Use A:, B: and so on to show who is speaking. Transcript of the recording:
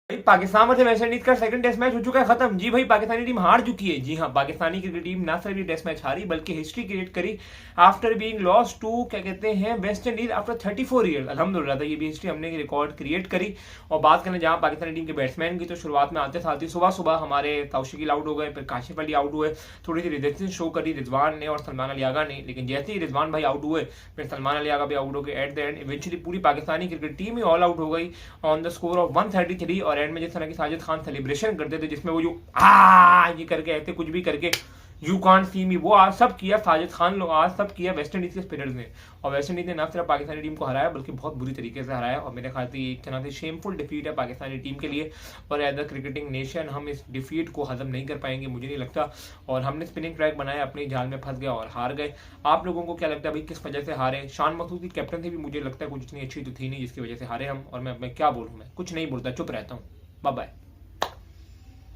A: भाई Pakistan versus West Indies का second test match हो चुका है खत्म। जी भाई, पाकिस्तानी टीम हार चुकी है। जी हाँ, पाकिस्तानी क्रिकेट टीम ना सिर्फ ये टेस्ट मैच हारी बल्कि हिस्ट्री क्रिएट करी आफ्टर बीइंग लॉस टू क्या कहते हैं वेस्ट इंडीज आफ्टर 34 ईयर्स। अल्हम्दुलिल्लाह, तो ये भी हिस्ट्री हमने रिकॉर्ड क्रिएट करी। और बात करें जहां पाकिस्तानी टीम के बैट्समैन की, तो शुरुआत में आते साथ ही सुबह सुबह हमारे तौशीकिल आउट हो गए, फिर काशिफ अली आउट हुए, थोड़ी सी रेजिस्टेंस शो करी रिजवान ने और सलमान अली आगा ने, लेकिन जैसे ही रिजवान भाई आउट हुए फिर सलमान अली आगा भी आउट हो गए। एट द एंड इवेंचुअली पूरी पाकिस्तानी क्रिकेट टीम ही ऑल आउट हो गई ऑन द स्कोर ऑफ 133। और एंड में जिस तरह की साजिद खान सेलिब्रेशन करते थे, जिसमें वो जो ये करके ऐसे कुछ भी करके यू कांट सी मी, वो आज सब किया साजिद खान लोग, आज सब किया वेस्ट इंडीज के स्पिनर्स ने। और वेस्ट इंडीज ने ना सिर्फ पाकिस्तानी टीम को हराया बल्कि बहुत बुरी तरीके से हराया। और मेरे ख्याल से एक तरह से शेमफुल डिफीट है पाकिस्तानी टीम के लिए। और एज अ क्रिकेटिंग नेशन हम इस डिफीट को हजम नहीं कर पाएंगे, मुझे नहीं लगता। और हमने स्पिनिंग ट्रैक बनाया, अपने जाल में फंस गया और हार गए। आप लोगों को क्या लगता है भाई, किस वजह से हारे? शान मसूद की कैप्टन से भी मुझे लगता है कुछ इतनी अच्छी तो थी नहीं जिसकी वजह से हारे हम। और मैं क्या बोलूँ, मैं कुछ नहीं बोलता, चुप रहता हूँ। Bye bye.